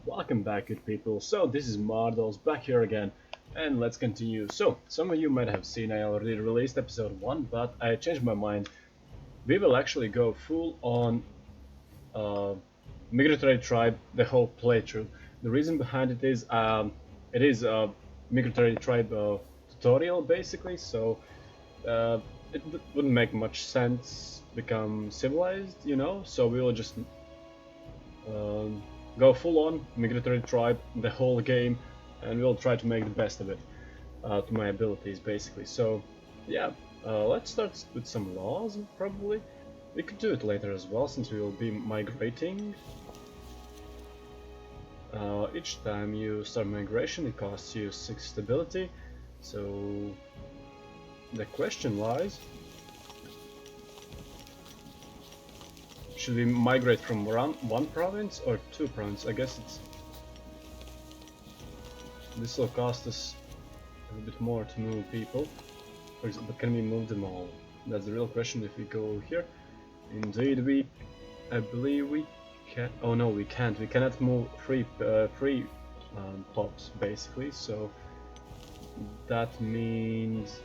Welcome back, good people. So this is Mardals back here again, and let's continue. So some of you might have seen I already released episode 1, but I changed my mind. We will actually go full on Migratory Tribe the whole playthrough. The reason behind it is a Migratory Tribe tutorial basically, so it wouldn't make much sense become civilized, you know. So we will just um, go full on Migratory Tribe the whole game, and we'll try to make the best of it to my abilities basically. So yeah, let's start with some laws probably. We could do it later as well since we will be migrating. Each time you start migration it costs you 6 stability, so the question lies, should we migrate from one province or 2 provinces? I guess this will cost us a bit more to move people. For example, can we move them all? That's the real question if we go here. Indeed, I believe we can. Oh no, we can't. We cannot move free pops basically. So that means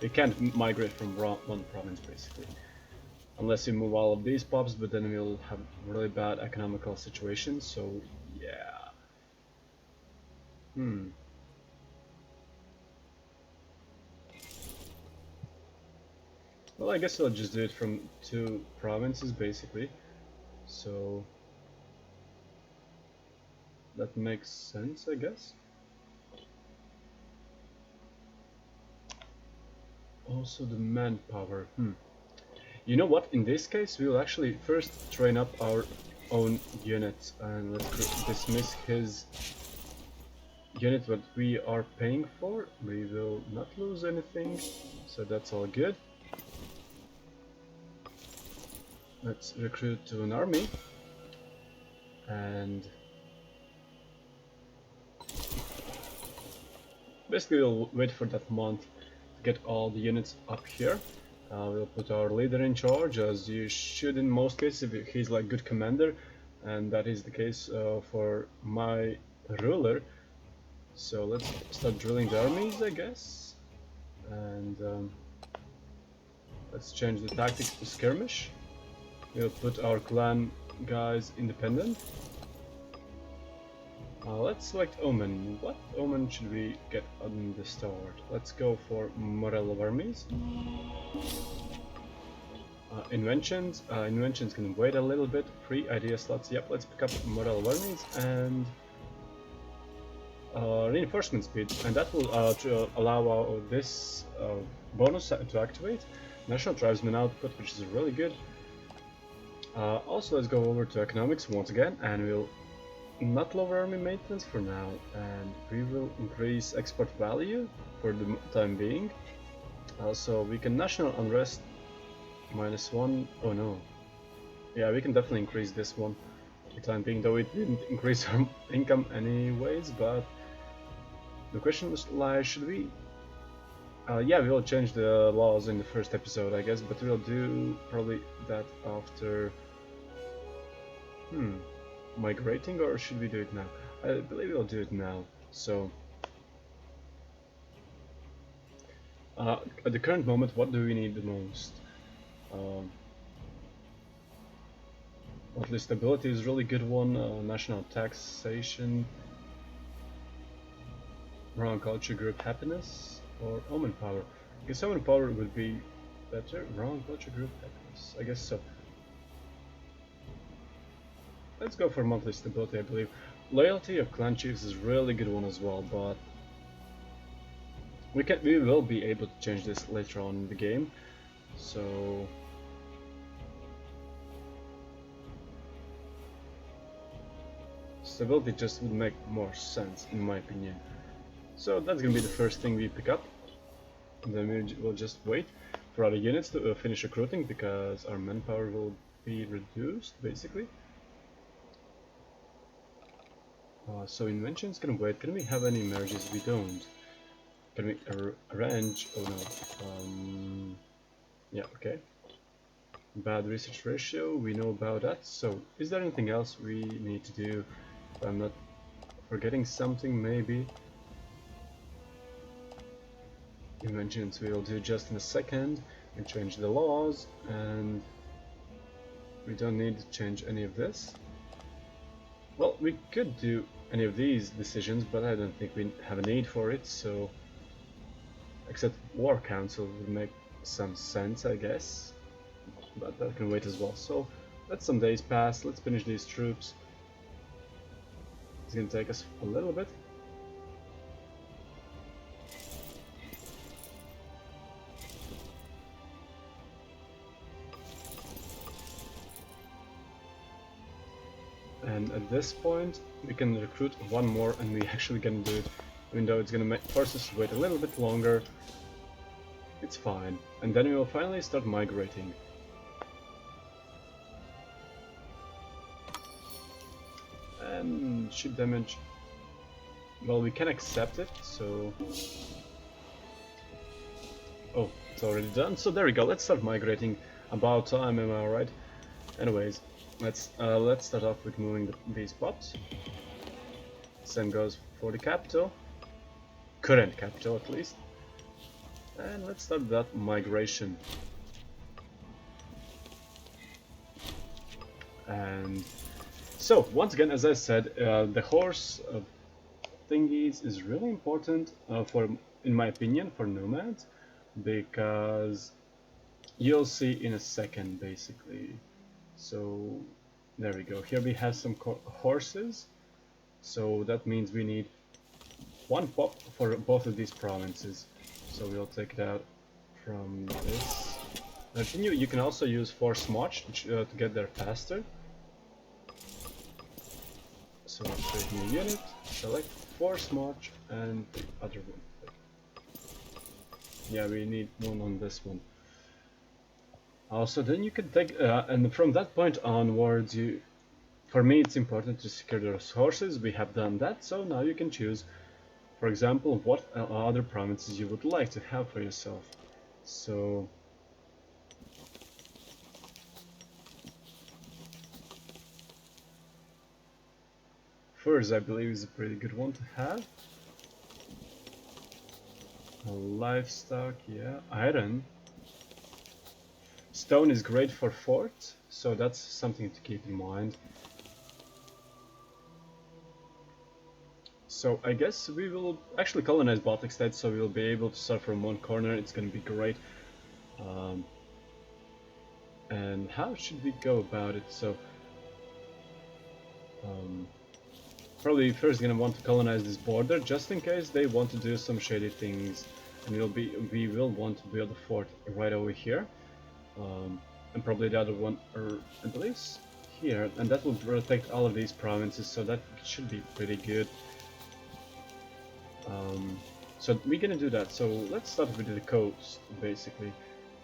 we can't migrate from one province basically, unless you move all of these pops. But then we'll have really bad economical situations. So yeah. Well, I guess I'll just do it from 2 provinces basically, so that makes sense, I guess. Also the manpower, You know what, in this case we'll actually first train up our own units, and let's dismiss his unit what we are paying for. We will not lose anything, so that's all good. Let's recruit to an army, and basically we'll wait for that month to get all the units up here. We'll put our leader in charge, as you should in most cases if he's like good commander, and that is the case for my ruler. So let's start drilling the armies, I guess, and let's change the tactics to skirmish. We'll put our clan guys independent. Let's select Omen. What Omen should we get on the start? Let's go for Morale of Armies. Inventions. Inventions can wait a little bit. Free idea slots. Yep, let's pick up Morale of Armies and reinforcement speed, and that will allow this bonus to activate. National Tribesman output, which is really good. Also, let's go over to economics once again, and we'll not lower army maintenance for now, and we will increase export value for the time being. Also, we can national unrest -1. Oh no. Yeah, we can definitely increase this one for the time being, though it didn't increase our income anyways. But the question was, like, should we? Yeah, we'll change the laws in the first episode, I guess, but we'll do probably that after. Migrating, or should we do it now? I believe we'll do it now. So, at the current moment, what do we need the most? Monthly stability is a really good one. National taxation, wrong culture group happiness, or Omen power. I guess Omen power would be better. Wrong culture group happiness, I guess so. Let's go for monthly stability, I believe. Loyalty of clan chiefs is a really good one as well, but we will be able to change this later on in the game. So stability just would make more sense in my opinion. So that's gonna be the first thing we pick up. And then we'll just wait for other units to finish recruiting, because our manpower will be reduced basically. So inventions can wait. Can we have any marriages? We don't. Can we arrange? Oh no. Yeah, okay. Bad research ratio, we know about that. So, is there anything else we need to do? If I'm not forgetting something, maybe. Inventions we'll do just in a second. We change the laws, and we don't need to change any of this. Well, we could do any of these decisions, but I don't think we have a need for it, so... Except War Council would make some sense, I guess. But that can wait as well. So, let some days pass, let's finish these troops. It's gonna take us a little bit. And at this point, we can recruit one more and we actually can do it. Even though it's gonna force us to wait a little bit longer, it's fine. And then we will finally start migrating. And ship damage, well, we can accept it, so... Oh, it's already done, so there we go, let's start migrating. About time, am I right? Anyways, let's start off with moving these pops. Same goes for the capital. Current capital, at least. And let's start that migration. And so, once again, as I said, the horse thingies is really important in my opinion, for nomads, because you'll see in a second, basically. So, there we go. Here we have some horses. So that means we need one pop for both of these provinces. So we'll take it out from this. You can also use force march to get there faster. So create new unit, select force march, and the other one. Yeah, we need one on this one. Also, then you can take, and from that point onwards, for me it's important to secure those horses. We have done that, so now you can choose, for example, what other provinces you would like to have for yourself. So furs, I believe, is a pretty good one to have. Livestock, yeah. Iron. Stone is great for fort, so that's something to keep in mind. So I guess we will actually colonize Baltic states, so we will be able to start from one corner. It's going to be great. And how should we go about it? So probably first going to want to colonize this border, just in case they want to do some shady things, and we will want to build a fort right over here, and probably the other one, I believe, here, and that will protect all of these provinces, so that should be pretty good. So we're gonna do that. So let's start with the coast, basically,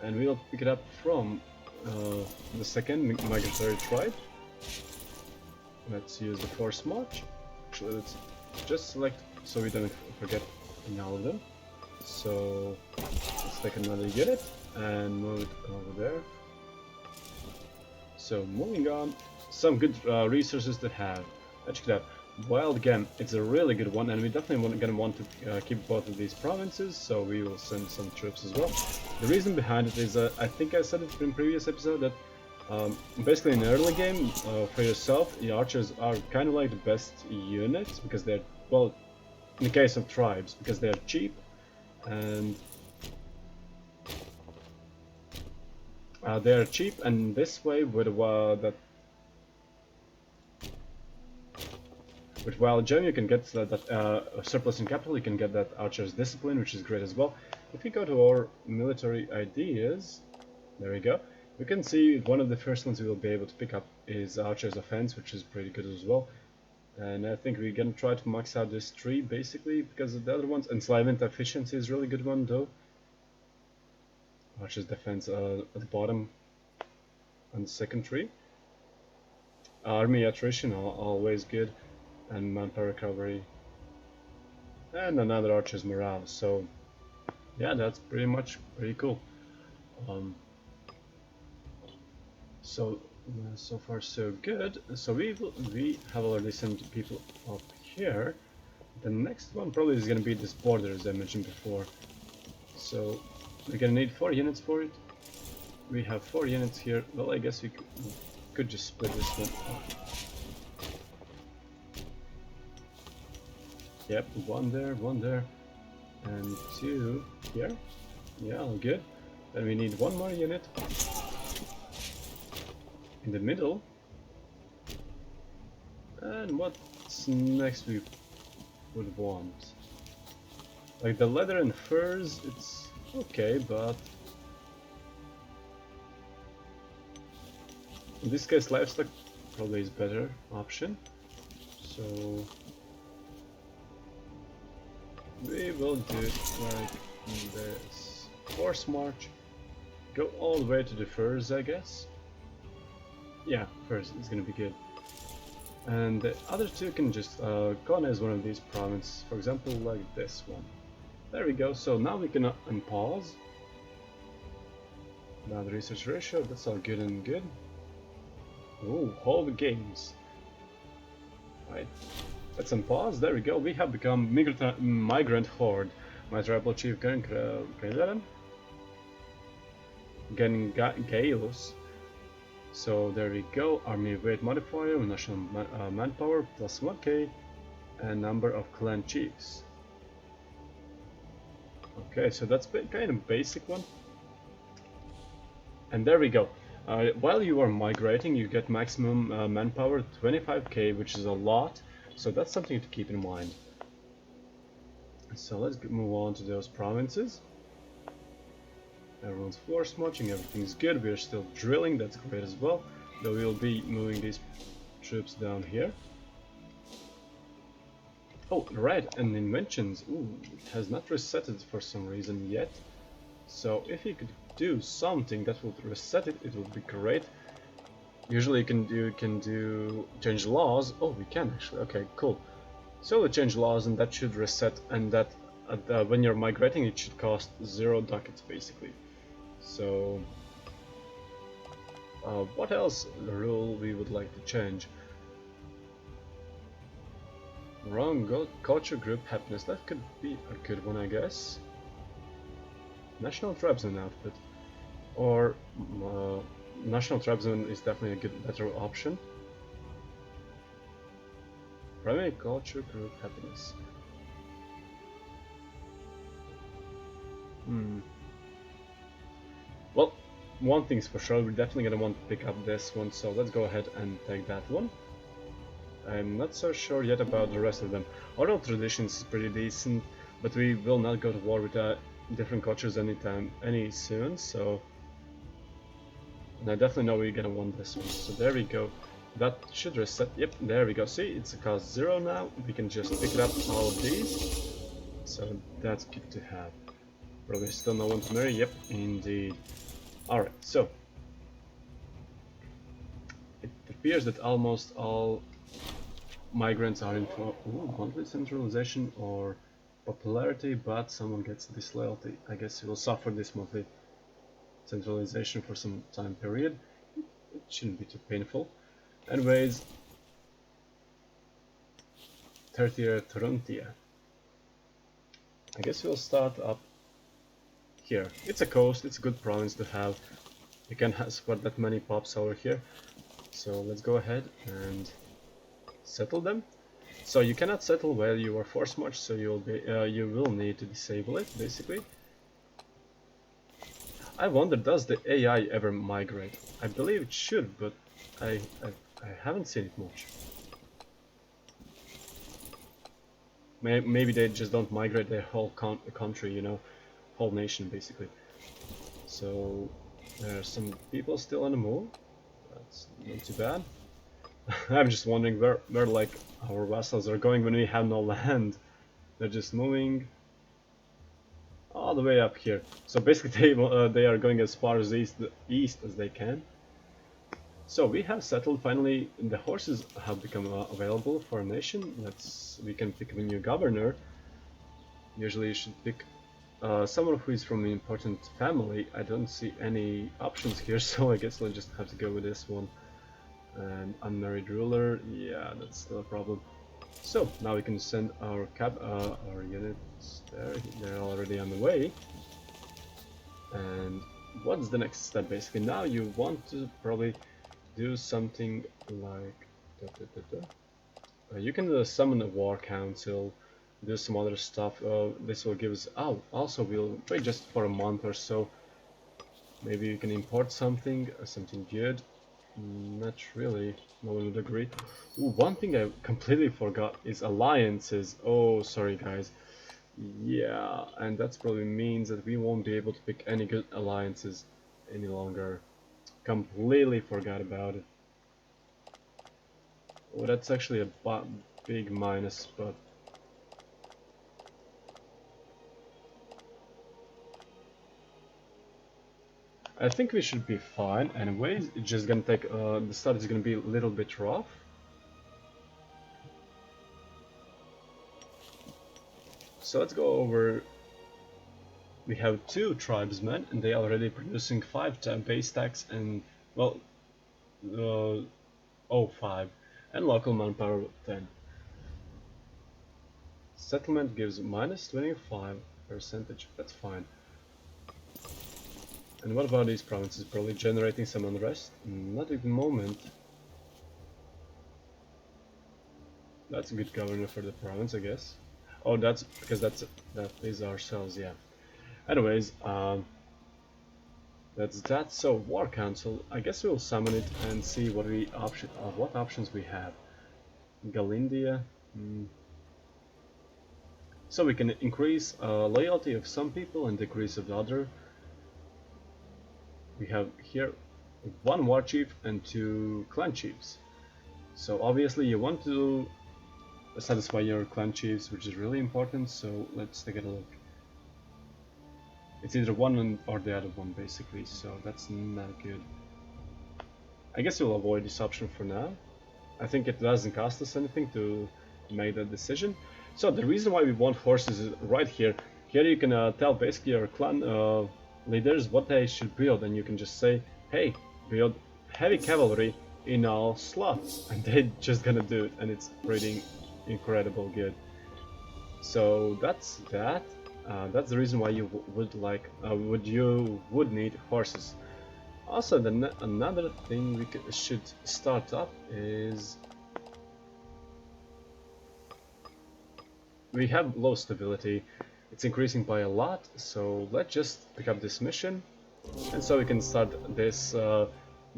and we'll pick it up from the second migratory tribe. Let's use the force march. Actually, let's just select so we don't forget in all of them. So let's take another unit and move it over there. So moving on, some good resources to have. Let's check it out. Wild Gem, it's a really good one, and we definitely gonna want to keep both of these provinces, so we will send some troops as well. The reason behind it is, I think I said it in previous episode, that basically in the early game, for yourself, the archers are kind of like the best units, because they're, well, in the case of tribes, because they're cheap, and this way, with Wild Gem you can get that surplus in capital, you can get that Archer's Discipline, which is great as well. If we go to our military ideas, there we go, we can see one of the first ones we will be able to pick up is Archer's Offense, which is pretty good as well. And I think we're gonna try to max out this tree, basically, because of the other ones. Enslavement Efficiency is a really good one, though. Archer's Defense at the bottom on the second tree. Army Attrition, always good. And Manpower Recovery. And another Archer's Morale. So, yeah, that's pretty cool. So so far so good. So we have already sent people up here. The next one probably is gonna be this border, as I mentioned before. So we're gonna need 4 units for it. We have 4 units here. Well, I guess we could just split this one up. Yep, 1 there, and 2 here. Yeah, all good. Then we need 1 more unit in the middle. And what's next we would want? Like the leather and furs, it's okay, but in this case livestock probably is better option. So we will do it like this. Force march. Go all the way to the furs, I guess. Yeah, furs is gonna be good. And the other two can just colonize one of these provinces, for example, like this one. There we go. So now we can unpause. Now the research ratio, that's all good and good. Ooh, hold games. Right. Let's unpause. There we go. We have become migrant horde. My tribal chief getting Gaius. So there we go. Army weight modifier, national manpower plus 1k, and number of clan chiefs. Okay, so that's kind of basic one. And there we go. While you are migrating, you get maximum manpower 25k, which is a lot. So that's something to keep in mind. So let's move on to those provinces. Everyone's force marching, everything's good. We are still drilling, that's great as well. Though we'll be moving these troops down here. Oh, right, and inventions. Ooh, it has not resetted for some reason yet. So if you could do something that would reset it, it would be great. Usually you can do change laws. Oh, we can actually. Okay, cool. So we change laws, and that should reset, and that when you're migrating, it should cost 0 ducats basically. So what else rule we would like to change? Wrong culture group happiness. That could be a good one, I guess. National tribesman outfit, or national tribesman is definitely a better option. Primary culture group happiness. Well, one thing's for sure, we're definitely gonna want to pick up this one, so let's go ahead and take that one. I'm not so sure yet about the rest of them. Oral traditions is pretty decent, but we will not go to war with different cultures any soon, so... And I definitely know we're gonna want this one, so there we go. That should reset. Yep, there we go. See, it's a cost 0 now. We can just pick it up all of these. So that's good to have. Probably still no one to marry. Yep, indeed. Alright, so it appears that almost all migrants are in for monthly centralization or popularity, but someone gets disloyalty. I guess he will suffer this monthly centralization for some time period. It shouldn't be too painful. Anyways, Tertia Toruntia. I guess we'll start up here. It's a coast, it's a good province to have. You can support that many pops over here. So let's go ahead and settle them. So you cannot settle while you are force march, so you will need to disable it basically. I wonder, does the AI ever migrate? I believe it should, but I haven't seen it much. Maybe they just don't migrate their whole country, you know, whole nation basically. So there are some people still on the move. That's not too bad. I'm just wondering where like our vassals are going when we have no land. They're just moving all the way up here. So basically they are going as far as east as they can. So we have settled finally. The horses have become available for a nation. We can pick a new governor. Usually you should pick someone who is from an important family. I don't see any options here, so I guess I'll just have to go with this one. And unmarried ruler, yeah, that's still a problem. So now we can send our our units there. They're already on the way. And what's the next step? Basically, now you want to probably do something like you can summon a war council, do some other stuff. This will give us. Oh, also we'll wait just for a month or so. Maybe you can import something, something good. Not really. No one would agree. Ooh, one thing I completely forgot is alliances. Oh, sorry guys. Yeah, and that probably means that we won't be able to pick any good alliances any longer. Completely forgot about it. Oh, that's actually a big minus, but I think we should be fine anyways. It's just gonna take, the start is gonna be a little bit rough. So let's go over. We have 2 tribesmen and they are already producing 5 base stacks and, well, uh, 05 and local manpower 10. Settlement gives minus 25 percentage, that's fine. And what about these provinces? Probably generating some unrest? Not at the moment. That's a good governor for the province, I guess. Oh, that's because that is ourselves, yeah. Anyways, that's that. So War Council, I guess we'll summon it and see what what options we have. Galindia. So we can increase loyalty of some people and decrease of the other. We have here 1 war chief and 2 clan chiefs. So obviously you want to satisfy your clan chiefs, which is really important. So let's take a look. It's either one or the other one basically, so that's not good. I guess we'll avoid this option for now. I think it doesn't cost us anything to make that decision. So the reason why we want horses is right here. Here you can tell basically your clan leaders what they should build, and you can just say, hey, build heavy cavalry in all slots, and they're just gonna do it, and it's pretty incredible good. So that's that. That's the reason why you would need horses. Also, another thing we should start up is we have low stability. It's increasing by a lot, so let's just pick up this mission, and so we can start this.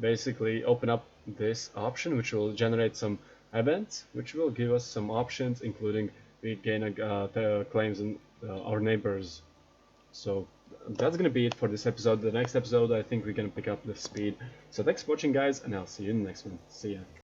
Basically, open up this option, which will generate some events, which will give us some options, including we gain claims in our neighbors. So that's gonna be it for this episode. The next episode, I think we're gonna pick up the speed. So thanks for watching, guys, and I'll see you in the next one. See ya.